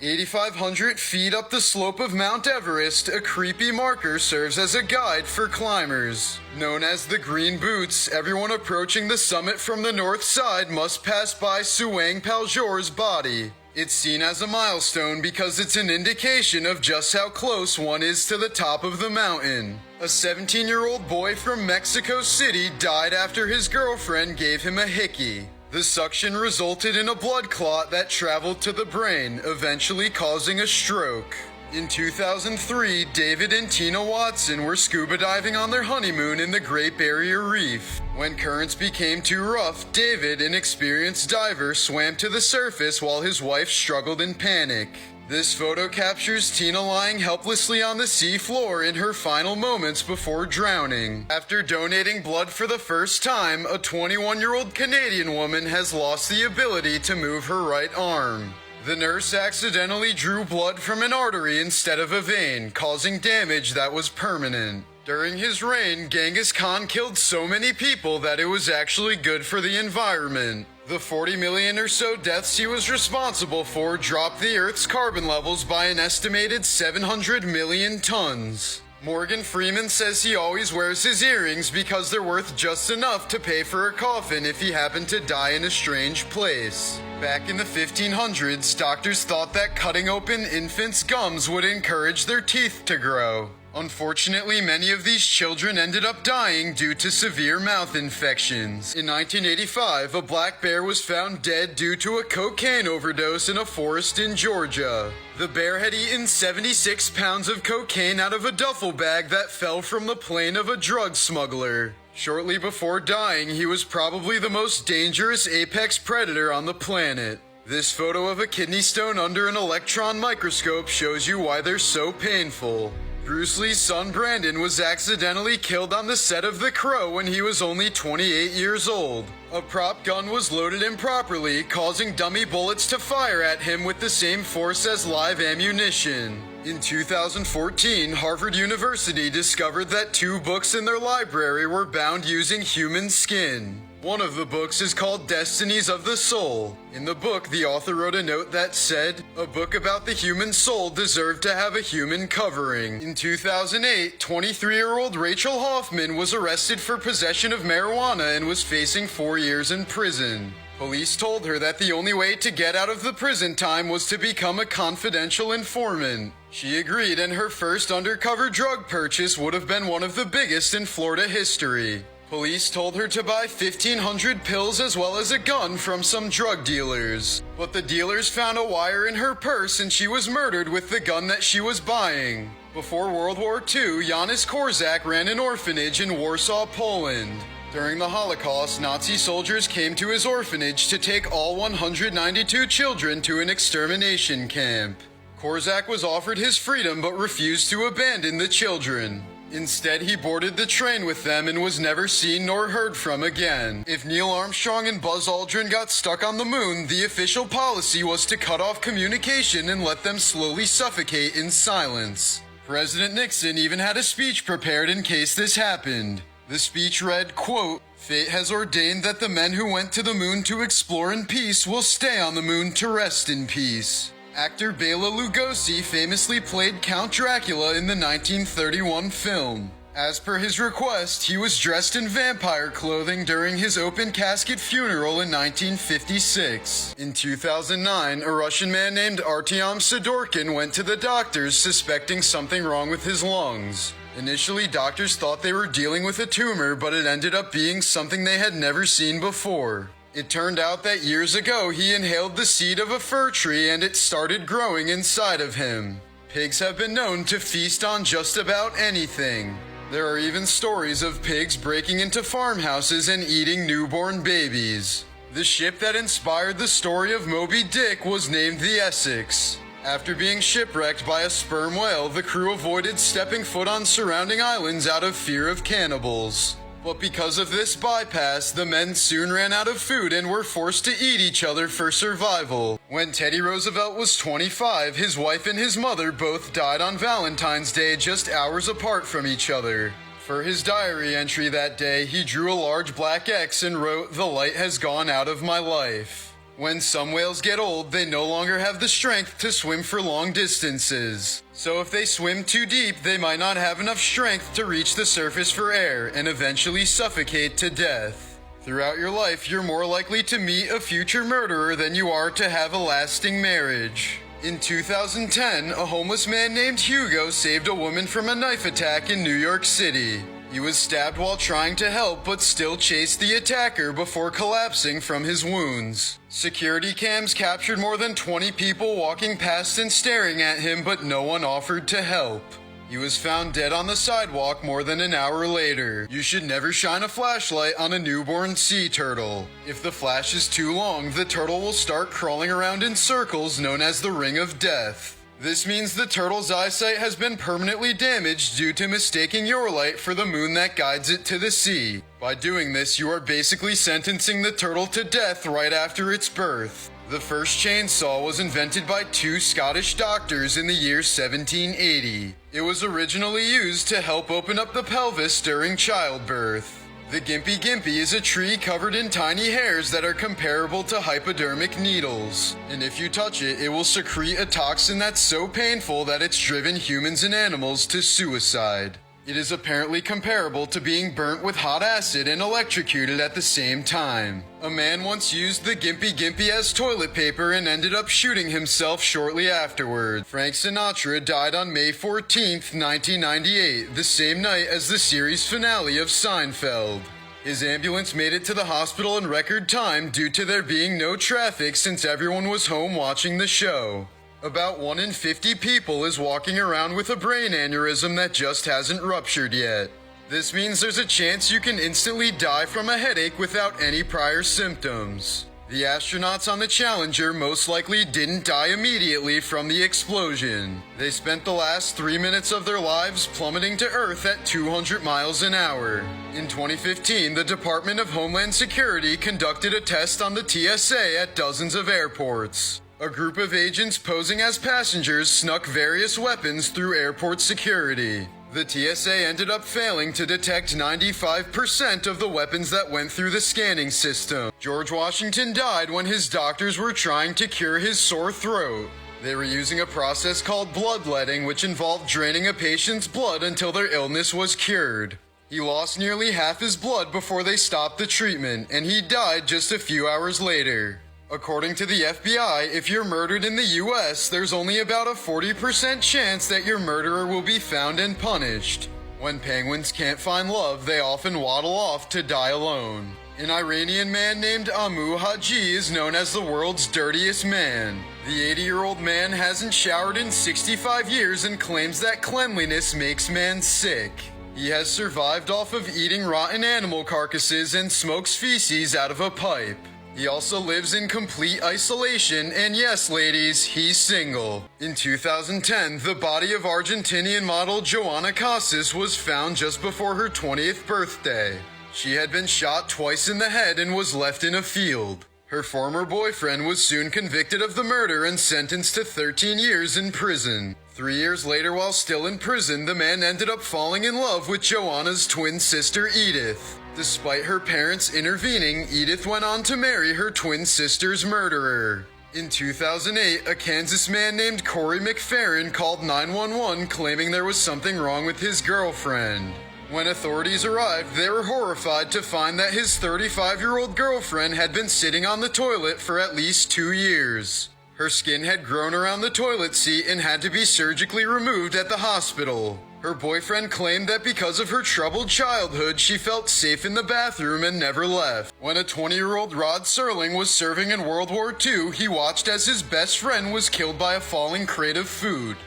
8,500 feet up the slope of Mount Everest, a creepy marker serves as a guide for climbers. Known as the Green Boots, everyone approaching the summit from the north side must pass by Suang Paljor's body. It's seen as a milestone because it's an indication of just how close one is to the top of the mountain. A 17-year-old boy from Mexico City died after his girlfriend gave him a hickey. The suction resulted in a blood clot that traveled to the brain, eventually causing a stroke. In 2003, David and Tina Watson were scuba diving on their honeymoon in the Great Barrier Reef. When currents became too rough, David, an experienced diver, swam to the surface while his wife struggled in panic. This photo captures Tina lying helplessly on the sea floor in her final moments before drowning. After donating blood for the first time, a 21-year-old Canadian woman has lost the ability to move her right arm. The nurse accidentally drew blood from an artery instead of a vein, causing damage that was permanent. During his reign, Genghis Khan killed so many people that it was actually good for the environment. The 40 million or so deaths he was responsible for dropped the Earth's carbon levels by an estimated 700 million tons. Morgan Freeman says he always wears his earrings because they're worth just enough to pay for a coffin if he happened to die in a strange place. Back in the 1500s, doctors thought that cutting open infants' gums would encourage their teeth to grow. Unfortunately, many of these children ended up dying due to severe mouth infections. In 1985, a black bear was found dead due to a cocaine overdose in a forest in Georgia. The bear had eaten 76 pounds of cocaine out of a duffel bag that fell from the plane of a drug smuggler. Shortly before dying, he was probably the most dangerous apex predator on the planet. This photo of a kidney stone under an electron microscope shows you why they're so painful. Bruce Lee's son Brandon was accidentally killed on the set of The Crow when he was only 28 years old. A prop gun was loaded improperly, causing dummy bullets to fire at him with the same force as live ammunition. In 2014, Harvard University discovered that 2 books in their library were bound using human skin. One of the books is called Destinies of the Soul. In the book, the author wrote a note that said, "A book about the human soul deserved to have a human covering." In 2008, 23-year-old Rachel Hoffman was arrested for possession of marijuana and was facing 4 years in prison. Police told her that the only way to get out of the prison time was to become a confidential informant. She agreed, and her first undercover drug purchase would have been one of the biggest in Florida history. Police told her to buy 1,500 pills as well as a gun from some drug dealers. But the dealers found a wire in her purse and she was murdered with the gun that she was buying. Before World War II, Janusz Korczak ran an orphanage in Warsaw, Poland. During the Holocaust, Nazi soldiers came to his orphanage to take all 192 children to an extermination camp. Korczak was offered his freedom but refused to abandon the children. Instead, he boarded the train with them and was never seen nor heard from again. If Neil Armstrong and Buzz Aldrin got stuck on the moon, the official policy was to cut off communication and let them slowly suffocate in silence. President Nixon even had a speech prepared in case this happened. The speech read, quote, "Fate has ordained that the men who went to the moon to explore in peace will stay on the moon to rest in peace." Actor Bela Lugosi famously played Count Dracula in the 1931 film. As per his request, he was dressed in vampire clothing during his open casket funeral in 1956. In 2009, a Russian man named Artyom Sidorkin went to the doctors suspecting something wrong with his lungs. Initially, doctors thought they were dealing with a tumor, but it ended up being something they had never seen before. It turned out that years ago he inhaled the seed of a fir tree and it started growing inside of him. Pigs have been known to feast on just about anything. There are even stories of pigs breaking into farmhouses and eating newborn babies. The ship that inspired the story of Moby Dick was named the Essex. After being shipwrecked by a sperm whale, the crew avoided stepping foot on surrounding islands out of fear of cannibals. But because of this bypass, the men soon ran out of food and were forced to eat each other for survival. When Teddy Roosevelt was 25, his wife and his mother both died on Valentine's Day just hours apart from each other. For his diary entry that day, he drew a large black X and wrote, "The light has gone out of my life." When some whales get old, they no longer have the strength to swim for long distances. So if they swim too deep, they might not have enough strength to reach the surface for air and eventually suffocate to death. Throughout your life, you're more likely to meet a future murderer than you are to have a lasting marriage. In 2010, a homeless man named Hugo saved a woman from a knife attack in New York City. He was stabbed while trying to help but still chased the attacker before collapsing from his wounds. Security cams captured more than 20 people walking past and staring at him, but no one offered to help. He was found dead on the sidewalk more than an hour later. You should never shine a flashlight on a newborn sea turtle. If the flash is too long, the turtle will start crawling around in circles known as the Ring of Death. This means the turtle's eyesight has been permanently damaged due to mistaking your light for the moon that guides it to the sea. By doing this, you are basically sentencing the turtle to death right after its birth. The first chainsaw was invented by two Scottish doctors in the year 1780. It was originally used to help open up the pelvis during childbirth. The Gimpy Gimpy is a tree covered in tiny hairs that are comparable to hypodermic needles. And if you touch it, it will secrete a toxin that's so painful that it's driven humans and animals to suicide. It is apparently comparable to being burnt with hot acid and electrocuted at the same time. A man once used the Gimpy Gimpy as toilet paper and ended up shooting himself shortly afterward. Frank Sinatra died on May 14th, 1998, the same night as the series finale of Seinfeld. His ambulance made it to the hospital in record time due to there being no traffic since everyone was home watching the show. About 1 in 50 people is walking around with a brain aneurysm that just hasn't ruptured yet. This means there's a chance you can instantly die from a headache without any prior symptoms. The astronauts on the Challenger most likely didn't die immediately from the explosion. They spent the last 3 minutes of their lives plummeting to Earth at 200 miles an hour. In 2015, the Department of Homeland Security conducted a test on the TSA at dozens of airports. A group of agents posing as passengers snuck various weapons through airport security. The TSA ended up failing to detect 95% of the weapons that went through the scanning system. George Washington died when his doctors were trying to cure his sore throat. They were using a process called bloodletting, which involved draining a patient's blood until their illness was cured. He lost nearly half his blood before they stopped the treatment, and he died just a few hours later. According to the FBI, if you're murdered in the US, there's only about a 40% chance that your murderer will be found and punished. When penguins can't find love, they often waddle off to die alone. An Iranian man named Amu Haji is known as the world's dirtiest man. The 80-year-old man hasn't showered in 65 years and claims that cleanliness makes man sick. He has survived off of eating rotten animal carcasses and smokes feces out of a pipe. He also lives in complete isolation, and yes, ladies, he's single. In 2010, the body of Argentinian model Joana Casas was found just before her 20th birthday. She had been shot twice in the head and was left in a field. Her former boyfriend was soon convicted of the murder and sentenced to 13 years in prison. 3 years later, while still in prison, the man ended up falling in love with Joanna's twin sister Edith. Despite her parents intervening, Edith went on to marry her twin sister's murderer. In 2008, a Kansas man named Corey McFerrin called 911 claiming there was something wrong with his girlfriend. When authorities arrived, they were horrified to find that his 35-year-old girlfriend had been sitting on the toilet for at least 2 years. Her skin had grown around the toilet seat and had to be surgically removed at the hospital. Her boyfriend claimed that because of her troubled childhood, she felt safe in the bathroom and never left. When a 20-year-old Rod Serling was serving in World War II, he watched as his best friend was killed by a falling crate of food.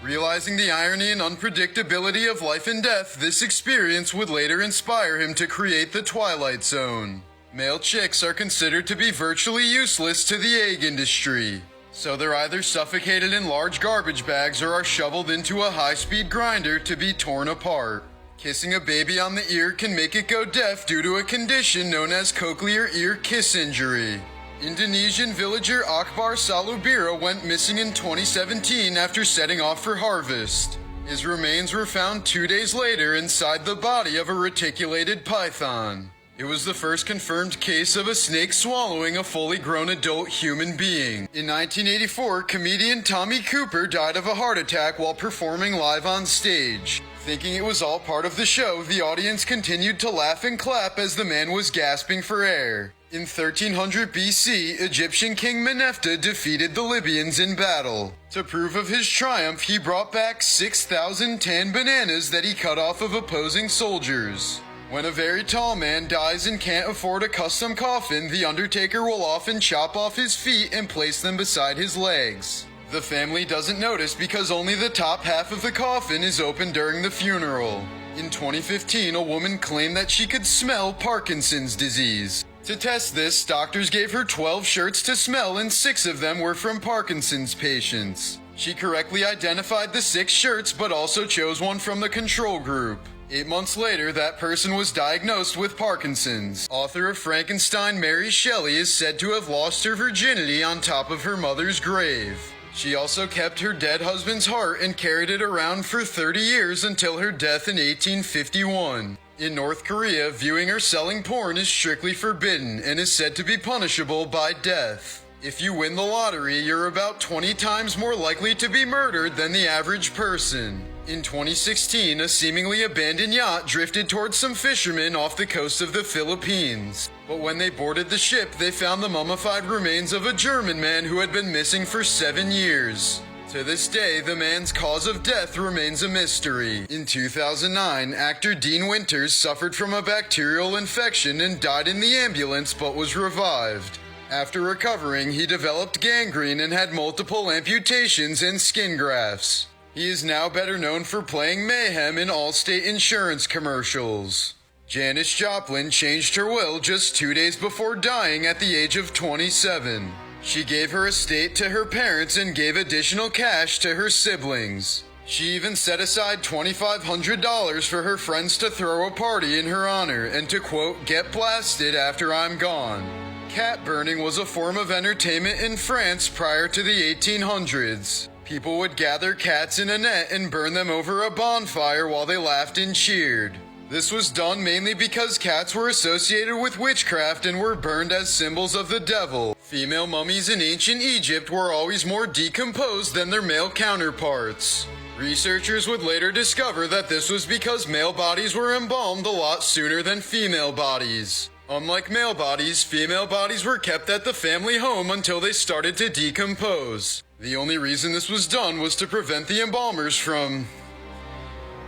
Realizing the irony and unpredictability of life and death, this experience would later inspire him to create the Twilight Zone. Male chicks are considered to be virtually useless to the egg industry. So they're either suffocated in large garbage bags or are shoveled into a high-speed grinder to be torn apart. Kissing a baby on the ear can make it go deaf due to a condition known as cochlear ear kiss injury. Indonesian villager Akbar Salubira went missing in 2017 after setting off for harvest. His remains were found 2 days later inside the body of a reticulated python. It was the first confirmed case of a snake swallowing a fully grown adult human being. In 1984, comedian Tommy Cooper died of a heart attack while performing live on stage. Thinking it was all part of the show, the audience continued to laugh and clap as the man was gasping for air. In 1300 BC, Egyptian King Meneptah defeated the Libyans in battle. To prove of his triumph, he brought back 6,000 tan bananas that he cut off of opposing soldiers. When a very tall man dies and can't afford a custom coffin, the undertaker will often chop off his feet and place them beside his legs. The family doesn't notice because only the top half of the coffin is open during the funeral. In 2015, a woman claimed that she could smell Parkinson's disease. To test this, doctors gave her 12 shirts to smell and 6 of them were from Parkinson's patients. She correctly identified the 6 shirts but also chose one from the control group. 8 months later, that person was diagnosed with Parkinson's. Author of Frankenstein, Mary Shelley, is said to have lost her virginity on top of her mother's grave. She also kept her dead husband's heart and carried it around for 30 years until her death in 1851. In North Korea, viewing or selling porn is strictly forbidden and is said to be punishable by death. If you win the lottery, you're about 20 times more likely to be murdered than the average person. In 2016, a seemingly abandoned yacht drifted towards some fishermen off the coast of the Philippines. But when they boarded the ship, they found the mummified remains of a German man who had been missing for 7 years. To this day, the man's cause of death remains a mystery. In 2009, actor Dean Winters suffered from a bacterial infection and died in the ambulance but was revived. After recovering, he developed gangrene and had multiple amputations and skin grafts. He is now better known for playing Mayhem in Allstate insurance commercials. Janis Joplin changed her will just 2 days before dying at the age of 27. She gave her estate to her parents and gave additional cash to her siblings. She even set aside $2,500 for her friends to throw a party in her honor and to, quote, get blasted after I'm gone. Cat burning was a form of entertainment in France prior to the 1800s. People would gather cats in a net and burn them over a bonfire while they laughed and cheered. This was done mainly because cats were associated with witchcraft and were burned as symbols of the devil. Female mummies in ancient Egypt were always more decomposed than their male counterparts. Researchers would later discover that this was because male bodies were embalmed a lot sooner than female bodies. Unlike male bodies, female bodies were kept at the family home until they started to decompose. The only reason this was done was to prevent the embalmers from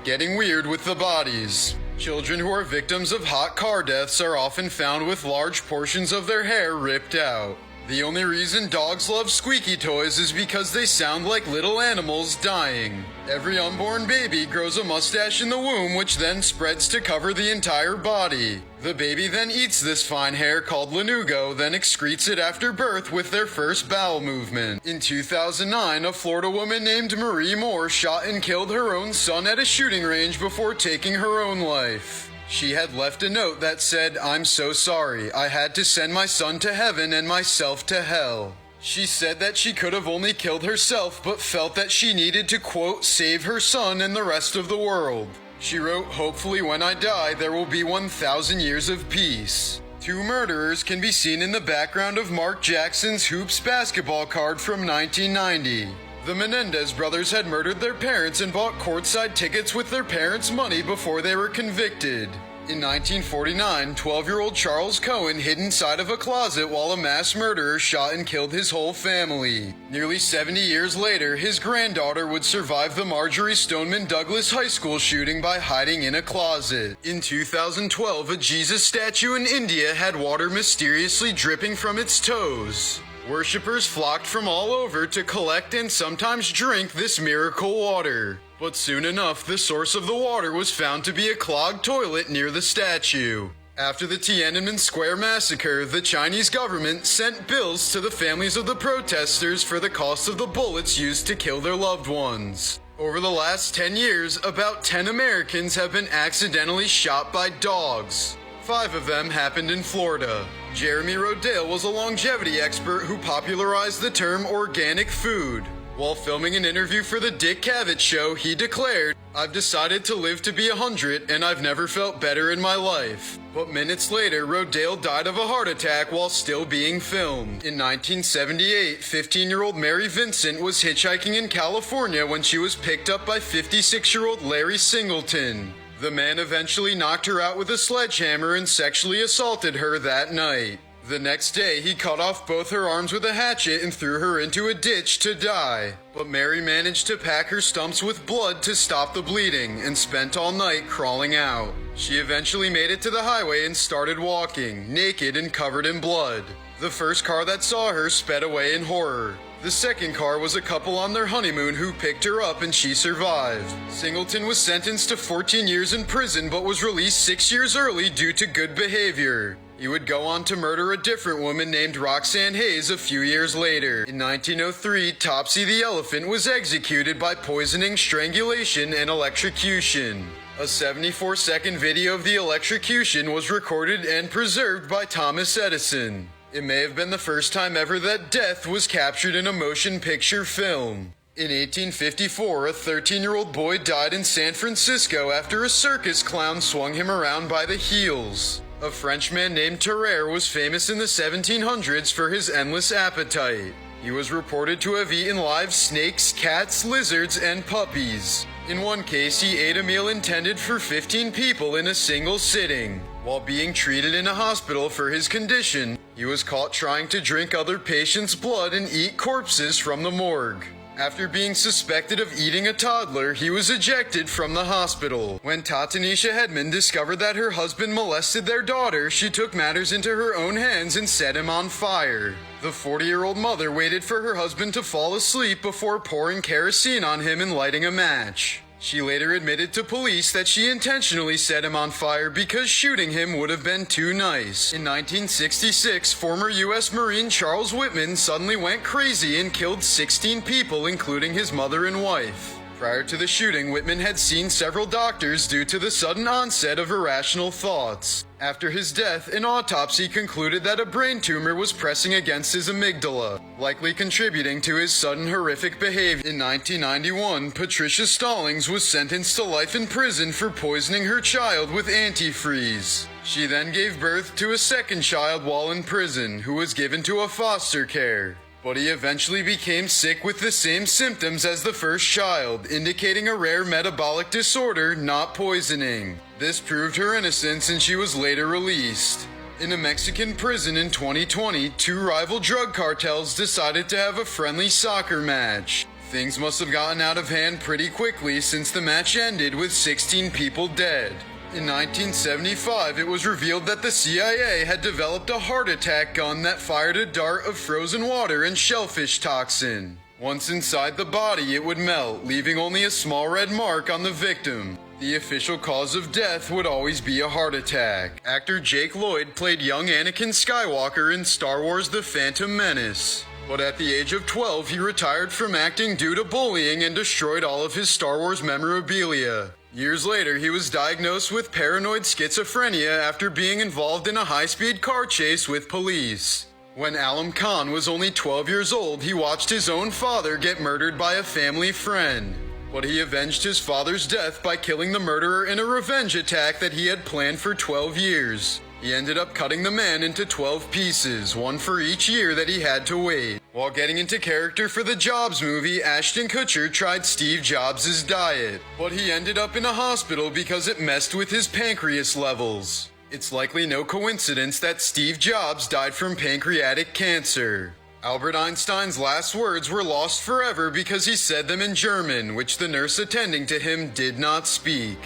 getting weird with the bodies. Children who are victims of hot car deaths are often found with large portions of their hair ripped out. The only reason dogs love squeaky toys is because they sound like little animals dying. Every unborn baby grows a mustache in the womb, which then spreads to cover the entire body. The baby then eats this fine hair called lanugo, then excretes it after birth with their first bowel movement. In 2009, a Florida woman named Marie Moore shot and killed her own son at a shooting range before taking her own life. She had left a note that said, "I'm so sorry. I had to send my son to heaven and myself to hell." She said that she could have only killed herself, but felt that she needed to, quote, save her son and the rest of the world. She wrote, "Hopefully when I die, there will be 1,000 years of peace." 2 murderers can be seen in the background of Mark Jackson's Hoops basketball card from 1990. The Menendez brothers had murdered their parents and bought courtside tickets with their parents' money before they were convicted. In 1949, 12-year-old Charles Cohen hid inside of a closet while a mass murderer shot and killed his whole family. Nearly 70 years later, his granddaughter would survive the Marjorie Stoneman Douglas High School shooting by hiding in a closet. In 2012, a Jesus statue in India had water mysteriously dripping from its toes. Worshippers flocked from all over to collect and sometimes drink this miracle water. But soon enough, the source of the water was found to be a clogged toilet near the statue. After the Tiananmen Square massacre, the Chinese government sent bills to the families of the protesters for the cost of the bullets used to kill their loved ones. Over the last 10 years, about 10 Americans have been accidentally shot by dogs. 5 of them happened in Florida. Jeremy Rodale was a longevity expert who popularized the term organic food. While filming an interview for the Dick Cavett Show, he declared, "I've decided to live to be 100 and I've never felt better in my life." But minutes later, Rodale died of a heart attack while still being filmed. In 1978, 15-year-old Mary Vincent was hitchhiking in California when she was picked up by 56-year-old Larry Singleton. The man eventually knocked her out with a sledgehammer and sexually assaulted her that night. The next day, he cut off both her arms with a hatchet and threw her into a ditch to die. But Mary managed to pack her stumps with blood to stop the bleeding and spent all night crawling out. She eventually made it to the highway and started walking, naked and covered in blood. The first car that saw her sped away in horror. The second car was a couple on their honeymoon who picked her up and she survived. Singleton was sentenced to 14 years in prison but was released 6 years early due to good behavior. He would go on to murder a different woman named Roxanne Hayes a few years later. In 1903, Topsy the elephant was executed by poisoning, strangulation, and electrocution. A 74-second video of the electrocution was recorded and preserved by Thomas Edison. It may have been the first time ever that death was captured in a motion picture film. In 1854, a 13-year-old boy died in San Francisco after a circus clown swung him around by the heels. A Frenchman named Tarare was famous in the 1700s for his endless appetite. He was reported to have eaten live snakes, cats, lizards, and puppies. In one case, he ate a meal intended for 15 people in a single sitting. While being treated in a hospital for his condition, he was caught trying to drink other patients' blood and eat corpses from the morgue. After being suspected of eating a toddler, he was ejected from the hospital. When Tatanisha Hedman discovered that her husband molested their daughter, she took matters into her own hands and set him on fire. The 40-year-old mother waited for her husband to fall asleep before pouring kerosene on him and lighting a match. She later admitted to police that she intentionally set him on fire because shooting him would have been too nice. In 1966, former U.S. Marine Charles Whitman suddenly went crazy and killed 16 people, including his mother and wife. Prior to the shooting, Whitman had seen several doctors due to the sudden onset of irrational thoughts. After his death, an autopsy concluded that a brain tumor was pressing against his amygdala, likely contributing to his sudden horrific behavior. In 1991, Patricia Stallings was sentenced to life in prison for poisoning her child with antifreeze. She then gave birth to a second child while in prison, who was given to a foster care. But he eventually became sick with the same symptoms as the first child, indicating a rare metabolic disorder, not poisoning. This proved her innocence and she was later released. In a Mexican prison in 2020, two rival drug cartels decided to have a friendly soccer match. Things must have gotten out of hand pretty quickly since the match ended with 16 people dead. In 1975, it was revealed that the CIA had developed a heart attack gun that fired a dart of frozen water and shellfish toxin. Once inside the body, it would melt, leaving only a small red mark on the victim. The official cause of death would always be a heart attack. Actor Jake Lloyd played young Anakin Skywalker in Star Wars: The Phantom Menace. But at the age of 12, he retired from acting due to bullying and destroyed all of his Star Wars memorabilia. Years later, he was diagnosed with paranoid schizophrenia after being involved in a high-speed car chase with police. When Alam Khan was only 12 years old, he watched his own father get murdered by a family friend. But he avenged his father's death by killing the murderer in a revenge attack that he had planned for 12 years. He ended up cutting the man into 12 pieces, one for each year that he had to wait. While getting into character for the Jobs movie, Ashton Kutcher tried Steve Jobs' diet, but he ended up in a hospital because it messed with his pancreas levels. It's likely no coincidence that Steve Jobs died from pancreatic cancer. Albert Einstein's last words were lost forever because he said them in German, which the nurse attending to him did not speak.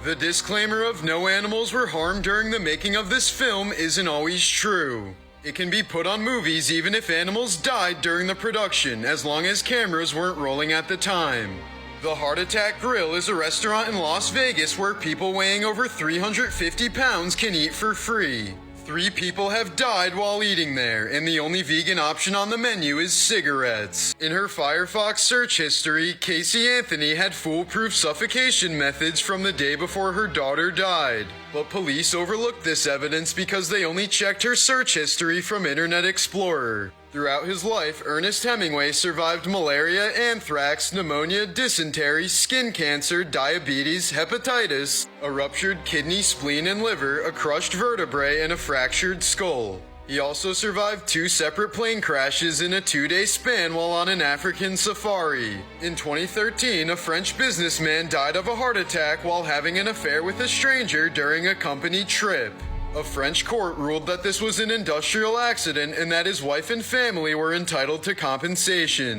The disclaimer of no animals were harmed during the making of this film isn't always true. It can be put on movies even if animals died during the production, as long as cameras weren't rolling at the time. The Heart Attack Grill is a restaurant in Las Vegas where people weighing over 350 pounds can eat for free. 3 people have died while eating there, and the only vegan option on the menu is cigarettes. In her Firefox search history, Casey Anthony had foolproof suffocation methods from the day before her daughter died. But police overlooked this evidence because they only checked her search history from Internet Explorer. Throughout his life, Ernest Hemingway survived malaria, anthrax, pneumonia, dysentery, skin cancer, diabetes, hepatitis, a ruptured kidney, spleen, and liver, a crushed vertebrae, and a fractured skull. He also survived 2 separate plane crashes in a 2-day span while on an African safari. In 2013, a French businessman died of a heart attack while having an affair with a stranger during a company trip. A French court ruled that this was an industrial accident and that his wife and family were entitled to compensation.